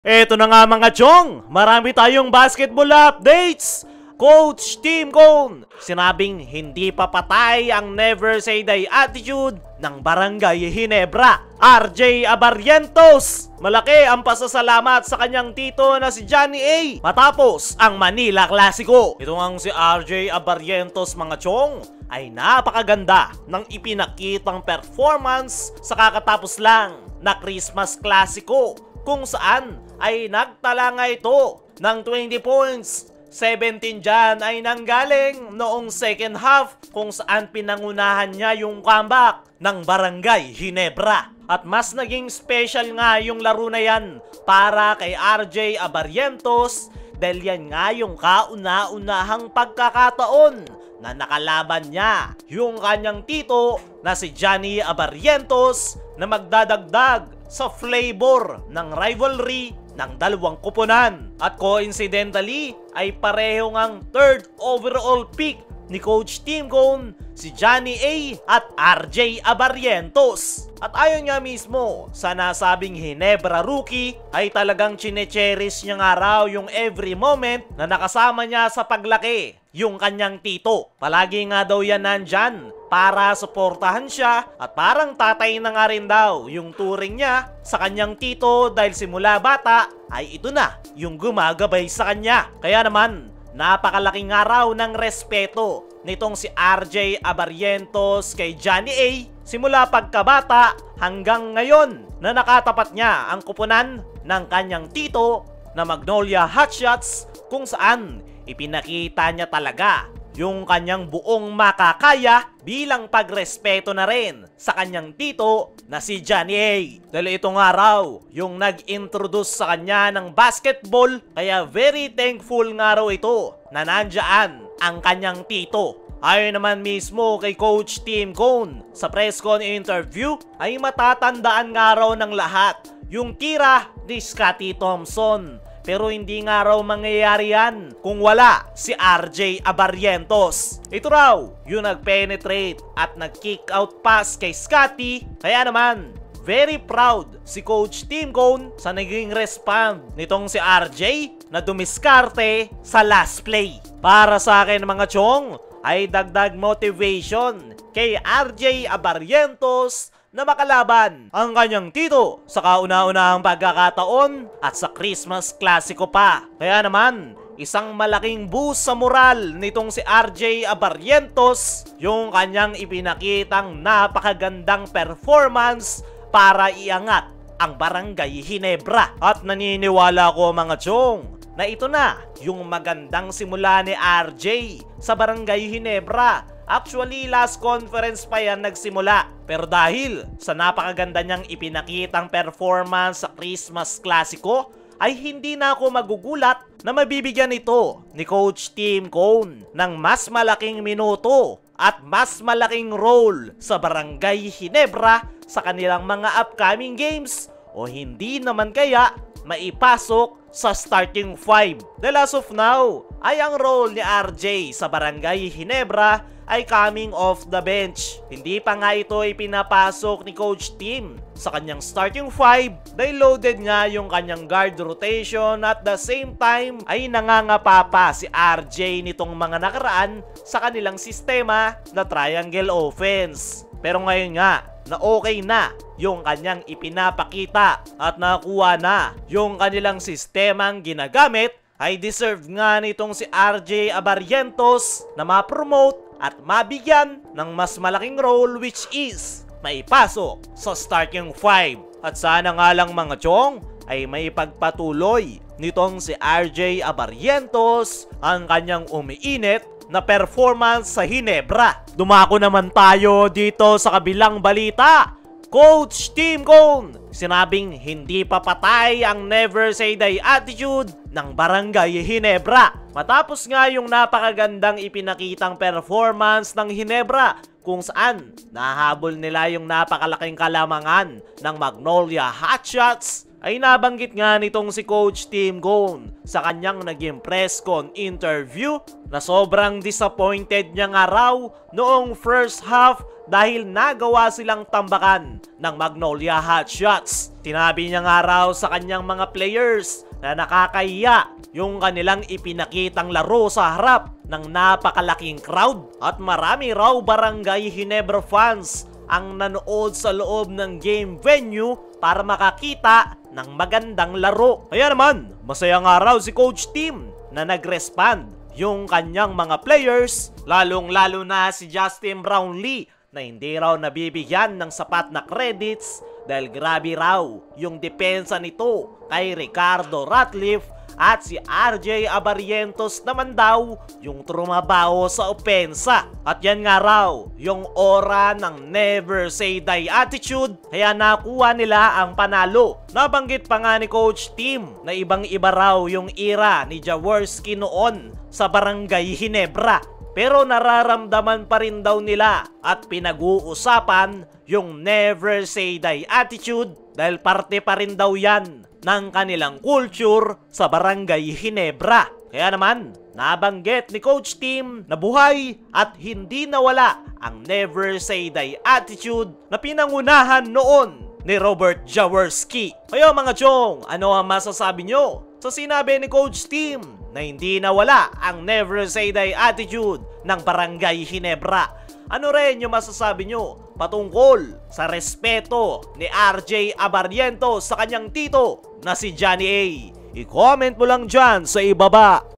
Eto na nga mga chong, marami tayong basketball updates. Coach Tim Cone, sinabing hindi papatay ang never say die attitude ng Barangay Ginebra. RJ Abarrientos, malaki ang pasasalamat sa kanyang tito na si Johnny A matapos ang Manila Clasico. Ito ngang si RJ Abarrientos mga chong ay napakaganda ng ipinakitang performance sa kakatapos lang na Christmas Clasico, kung saan ay nagtala nga ito ng 20 points. 17 dyan ay nanggaling noong second half, kung saan pinangunahan niya yung comeback ng Barangay Ginebra. At mas naging special nga yung laro na yan para kay RJ Abarrientos dahil yan nga yung kauna-unahang pagkakataon na nakalaban niya yung kanyang tito na si Johnny Abarrientos na magdadagdag sa flavor ng rivalry ng dalawang kuponan. At coincidentally ay pareho ngang third overall pick ni Coach Tim Cone, si Johnny A at RJ Abarrientos. At ayon nga mismo sa nasabing Ginebra rookie ay talagang chine-cherish niya nga raw yung every moment na nakasama niya sa paglaki yung kanyang tito. Palagi nga daw yan nandyan para suportahan siya at parang tatay na nga rin daw yung turing niya sa kanyang tito dahil simula bata ay ito na yung gumagabay sa kanya. Kaya naman napakalaking araw ng respeto nitong si RJ Abarrientos kay Johnny A simula pagkabata hanggang ngayon na nakatapat niya ang kupunan ng kanyang tito na Magnolia Hotshots, kung saan ipinakita niya talaga yung kanyang buong makakaya bilang pagrespeto na rin sa kanyang tito na si Johnny A. Dahil ito nga raw yung nag-introduce sa kanya ng basketball, kaya very thankful nga raw ito na nandyan ang kanyang tito. Ayon naman mismo kay Coach Tim Cone sa press con interview ay matatandaan nga raw ng lahat yung tira ni Scottie Thompson. Pero hindi nga raw mangyayari yan kung wala si RJ Abarrientos. Ito raw yung nag-penetrate at nag-kick out pass kay Scottie. Kaya naman, very proud si Coach Tim Cone sa naging respond nitong si RJ na dumiskarte sa last play. Para sa akin mga chong, ay dagdag motivation kay RJ Abarrientos na makalaban ang kanyang tito sa kauna-unahang pagkakataon at sa Christmas Clasico pa. Kaya naman, isang malaking boost sa moral nitong si RJ Abarrientos yung kanyang ipinakitang napakagandang performance para iangat ang Barangay Ginebra. At naniniwala ko mga chong na ito na yung magandang simula ni RJ sa Barangay Ginebra. Actually, last conference pa yan nagsimula. Pero dahil sa napakaganda niyang ipinakitang performance sa Christmas Clasico, ay hindi na ako magugulat na mabibigyan ito ni Coach Tim Cone ng mas malaking minuto at mas malaking role sa Barangay Ginebra sa kanilang mga upcoming games, o hindi naman kaya maipasok sa starting 5. Dahil as of now ay ang role ni RJ sa Barangay Ginebra ay coming off the bench. Hindi pa nga ito ipinapasok ni Coach Tim sa kanyang starting 5 dahil loaded nga yung kanyang guard rotation, at the same time ay nangangapa pa si RJ nitong mga nakaraan sa kanilang sistema na triangle offense. Pero ngayon nga na okay na yung kanyang ipinapakita at nakuha na yung kanilang sistemang ginagamit, ay deserve nga nitong si RJ Abarrientos na ma-promote at mabigyan ng mas malaking role, which is maipasok sa starting 5. At sana nga lang mga chong ay may pagpatuloy nitong si RJ Abarrientos ang kanyang umiinit na performance sa Ginebra. Dumako naman tayo dito sa kabilang balita. Coach Tim Cone, sinabing hindi papatay ang never say die attitude ng Barangay Ginebra. Matapos nga yung napakagandang ipinakitang performance ng Ginebra, kung saan nahabol nila yung napakalaking kalamangan ng Magnolia Hotshots, ay nabanggit nga nitong si Coach Tim Cone sa kanyang naging press con interview na sobrang disappointed niya nga raw noong first half dahil nagawa silang tambakan ng Magnolia Hotshots. Tinabi niya nga raw sa kanyang mga players na nakakahiya yung kanilang ipinakitang laro sa harap ng napakalaking crowd at marami raw Barangay Ginebra fans ang nanood sa loob ng game venue para makakita ng magandang laro. Kaya naman, masaya nga raw si Coach Tim na nag-respond yung kanyang mga players, lalong-lalo na si Justin Brownlee na hindi raw nabibigyan ng sapat na credits dahil grabe raw yung depensa nito kay Ricardo Ratliff at si RJ Abarientos naman daw yung trumabaho sa opensa. At yan nga raw yung aura ng never say die attitude kaya nakuha nila ang panalo. Nabanggit pa nga ni Coach Tim na ibang-iba raw yung era ni Jaworski noon sa Barangay Ginebra. Pero nararamdaman pa rin daw nila at pinag-uusapan yung never say die attitude dahil parte pa rin daw yan ng kanilang culture sa Barangay Ginebra. Kaya naman, nabanggit ni Coach Tim na buhay at hindi nawala ang never say die attitude na pinangunahan noon ni Robert Jaworski. Kaya mga chong, ano ang masasabi nyo sa sinabi ni Coach Tim na hindi nawala ang never say die attitude ng Barangay Ginebra? Ano rin yung masasabi nyo patungkol sa respeto ni RJ Abarientos sa kanyang tito na si Johnny A? I-comment mo lang dyan sa ibaba.